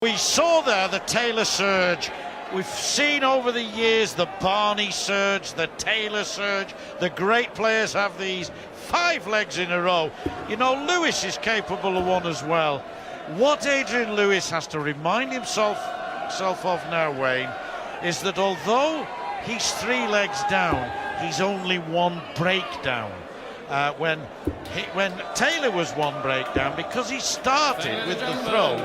We saw there the Taylor surge. We've seen over the years the Barney surge, the Taylor surge. The great players have these 5 legs in a row. You know, Lewis is capable of one as well. What Adrian Lewis has to remind himself of now, Wayne, is that although he's 3 legs down, he's only 1 breakdown. When Taylor was 1 breakdown, because he started with the throw,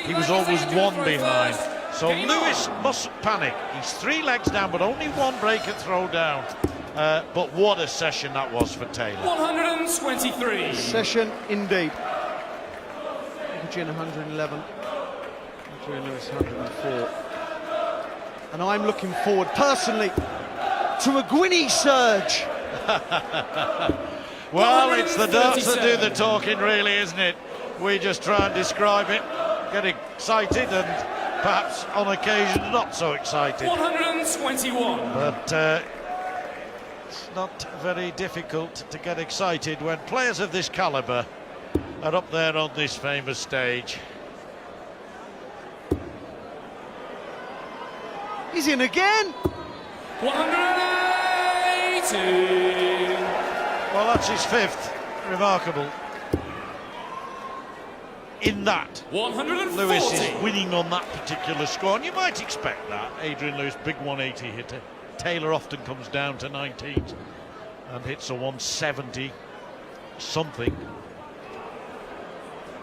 he was always 1 behind. So Lewis mustn't panic. He's 3 legs down, but only 1 break and throw down. But what a session that was for Taylor. 123. Session indeed. Virginia 111. Adrian Lewis 104. And I'm looking forward personally to a Gwynny surge. Well, it's the darts that do the talking, really, isn't it? We just try and describe it, get excited, and perhaps on occasion not so excited. 121. But it's not very difficult to get excited when players of this calibre are up there on this famous stage. He's in again. 180. Well, that's his 5th. Remarkable. In that, 140. Lewis is winning on that particular score, and you might expect that. Adrian Lewis, big 180 hitter. Taylor often comes down to 19s and hits a 170 something.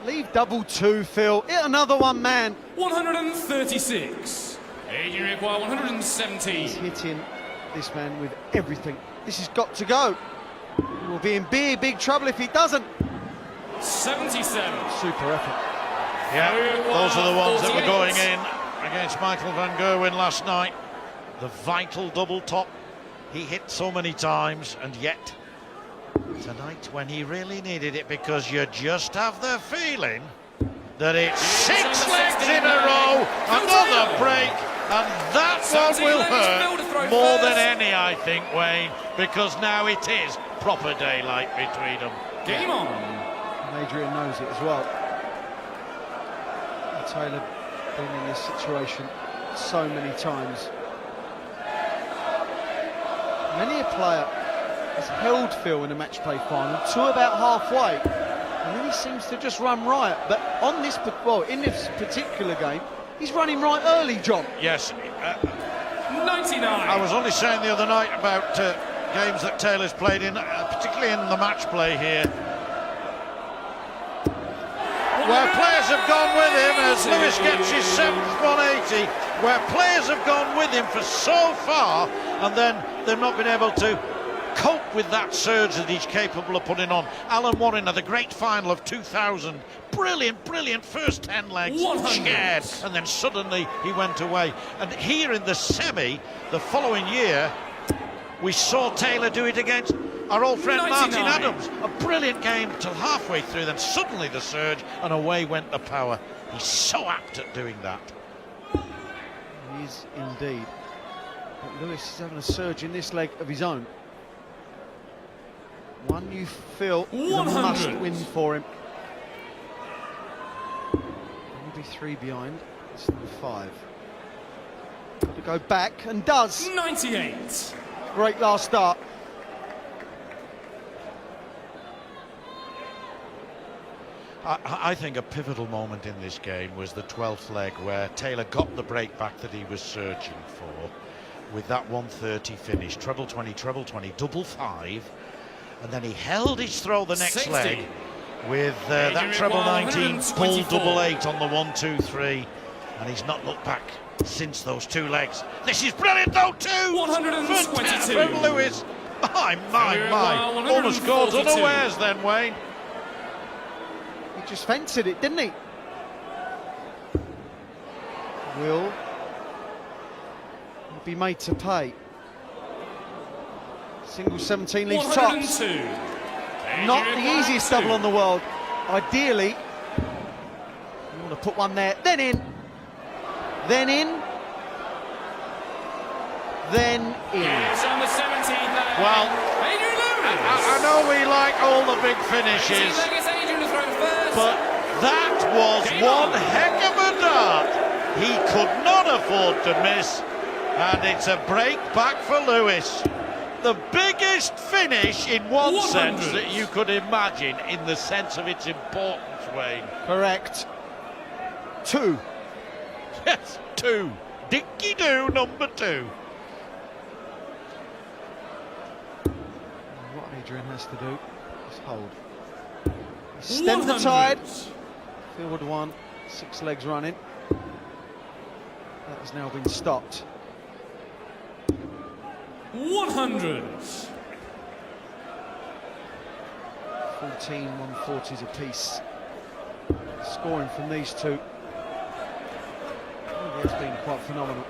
Leave double 2, Phil. Hit another one, man. 136. Adrian require 170. He's hitting this man with everything. This has got to go. He will be in big trouble if he doesn't. 77. Super effort. Yeah, those are the ones that were going in against Michael van Gerwen last night. The vital double top he hit so many times, and yet tonight when he really needed it, because you just have the feeling that it's 6 legs in a row, another break, and that one will hurt more than any, I think, Wayne, because now it is proper daylight between them. Game on. And Adrian knows it as well. Taylor been in this situation so many times. Many a player has held Phil in a match play final to about halfway, and then he seems to just run riot. But on this, in this particular game, he's running right early, John. Yes. 99. I was only saying the other night about games that Taylor's played in, particularly in the match play here, where players have gone with him as Lewis gets his 7th 180, where players have gone with him for so far, and then they've not been able to cope with that surge that he's capable of putting on. Alan Warriner, the great final of 2000, brilliant first 10 legs, 100. scared, and then suddenly he went away. And here in the semi, the following year, we saw Taylor do it against our old friend 99. Martin Adams. A brilliant game till halfway through, then suddenly the surge, and away went the power. He's so apt at doing that. He is indeed. But Lewis is having a surge in this leg of his own. One you feel is a must win for him. He'll be 3 behind. It's number 5. Got to go back, and does. 98. Great last start. I think a pivotal moment in this game was the 12th leg, where Taylor got the break back that he was searching for with that 130 finish. Treble 20, treble 20, double 5, and then he held his throw the next 60. leg with that treble 19, pull double 8 on the 1, 2, 3, and he's not looked back since those 2 legs. This is brilliant though, too! 122. From Lewis. My. Almost caught unawares then, Wayne. He just fancied it, didn't he? Will be made to pay. Single 17 leaves tops. 102. Not the easiest double on the world. Ideally, you want to put one there, then in, then in, then in. It's on the 17th. Well, Adrian Lewis. I know we like all the big finishes, but that was one heck of a dart. he could not afford to miss, and it's a break back for Lewis. The biggest finish in one 100. sense that you could imagine in the sense of its importance, Wayne. Correct. 2. Yes, 2. Dicky-doo, number 2. What Adrian has to do is hold. Stem the 100. tide. Field 1, 6 legs running. That has now been stopped. 100. 14 140s apiece. Scoring from these two really has been quite phenomenal.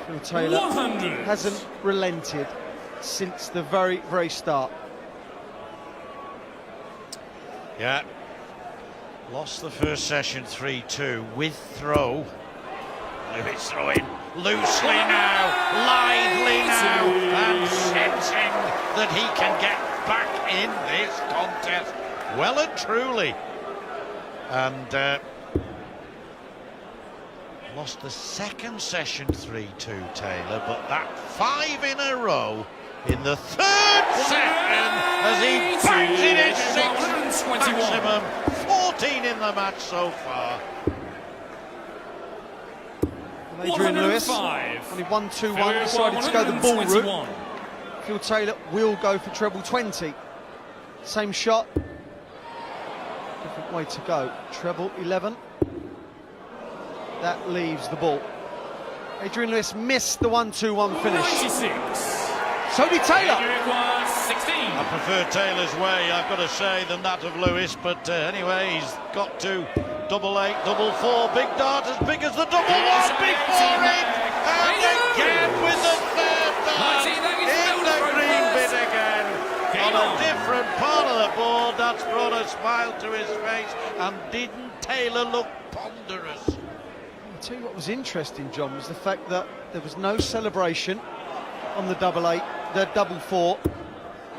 Phil Taylor 100. hasn't relented since the very, very start. Yeah. Lost the first session 3-2 with throw. Lewis throwing loosely now, lively now, and sensing that he can get back in this contest well and truly. And lost the second session 3-2, Taylor, but that 5 in a row in the third session as he bangs in his 6th maximum, 14 in the match so far. Adrian Lewis, 105. only 1-2-1, decided to go the ball route. Phil Taylor will go for treble 20. Same shot, different way to go. Treble 11. That leaves the ball. Adrian Lewis missed the 1-2-1 finish. 96. So did Taylor. Adrian was 16. I prefer Taylor's way, I've got to say, than that of Lewis, but anyway, he's got to double 8, double 4, big dart as big as the double 1 before it, and again with the third dart in the green bit again. On a different part of the board, that's brought a smile to his face, and didn't Taylor look ponderous? I'll tell you what was interesting, John, was the fact that there was no celebration on the double 8, the double 4.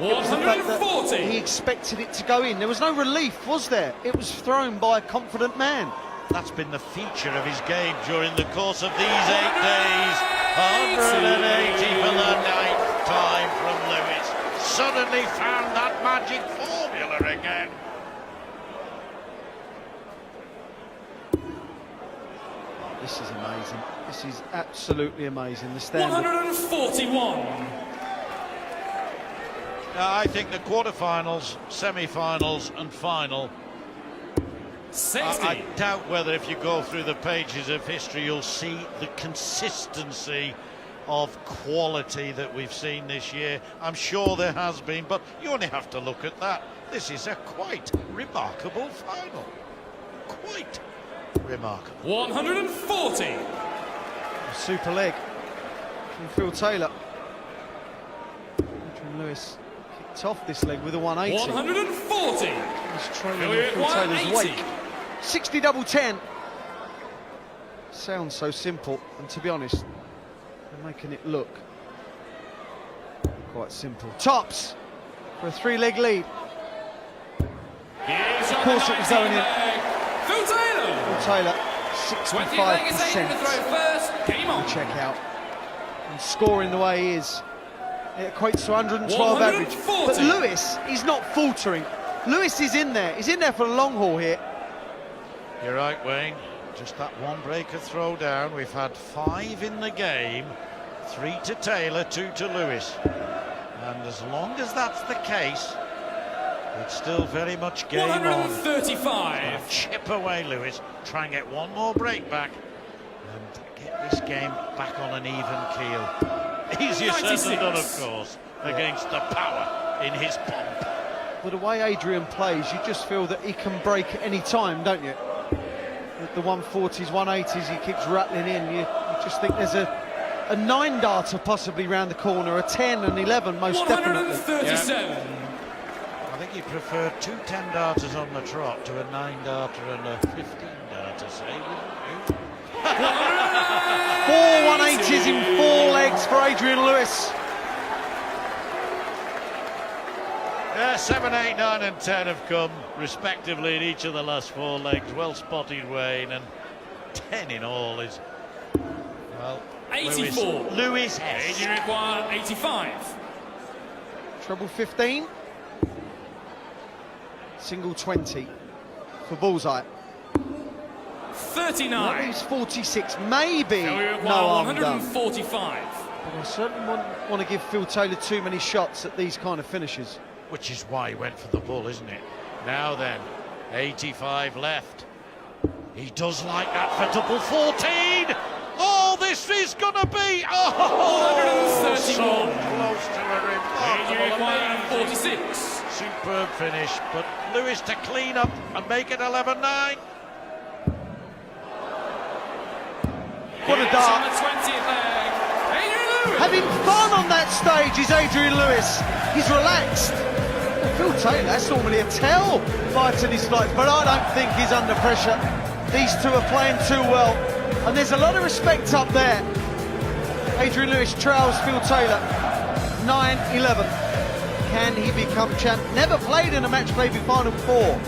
It was the fact that 140. he expected it to go in. There was no relief, was there? It was thrown by a confident man. That's been the feature of his game during the course of these 8 days. 180 for the 9th time from Lewis. Suddenly found that magic formula again. This is amazing. This is absolutely amazing. The standard. 141. I think the quarterfinals, semi-finals and final, 60. I doubt whether if you go through the pages of history you'll see the consistency of quality that we've seen this year. I'm sure there has been, but you only have to look at that. This is a quite remarkable final. Quite remarkable. 140. A super leg from Phil Taylor. Adrian Lewis kicked off this leg with a 180. 140. He's trailing Phil in Phil Taylor's 180. wake. 60 double 10. Sounds so simple, and to be honest, they're making it look quite simple. Tops for a 3-leg lead. Of course it was going in. Phil Taylor. Phil Taylor, 20 legs in the throw 65% first. Game on. check out. And scoring the way he is, it equates to 112 average. 140. But Lewis is not faltering. Lewis is in there. He's in there for the long haul here. You're right, Wayne. Just that one breaker throw down. We've had 5 in the game. 3 to Taylor, 2 to Lewis. And as long as that's the case, it's still very much game on. 135. Chip away, Lewis. Try and get one more break back and get this game back on an even keel. Easier said 96. than done, of course, against the power in his pomp. But the way Adrian plays, you just feel that he can break at any time, don't you? With the 140s, 180s, he keeps rattling in. You just think there's a 9 darter possibly round the corner, a 10 and 11 most definitely. 137. I think he preferred 2 10-darters on the trot to a 9-darter and a 15-darter, say, wouldn't you? 4 180s in 4 legs for Adrian Lewis. 7, 8, 9 and 10 have come respectively in each of the last 4 legs. Well spotted, Wayne, and 10 in all is, well, 84. Lewis S. You require 85. Treble 15. Single 20 for bullseye. 39. That leaves 46, maybe So we no require harm done. 145. But I certainly want to give Phil Taylor too many shots at these kind of finishes. Which is why he went for the bull, isn't it? Now then, 85 left. He does like that for double 14. Oh, this is gonna be 131. so close to a You remarkable, require amazing, 46. superb finish. But Lewis to clean up and make it 11-9. What a It's dart. on the 20th leg. Adrian Lewis. Having fun on that stage is Adrian Lewis. He's relaxed. Phil Taylor, that's normally a tell fighting his fights, but I don't think he's under pressure. These two are playing too well, and there's a lot of respect up there. Adrian Lewis trails Phil Taylor 9-11. Can he become champ? Never played in a match play final 4.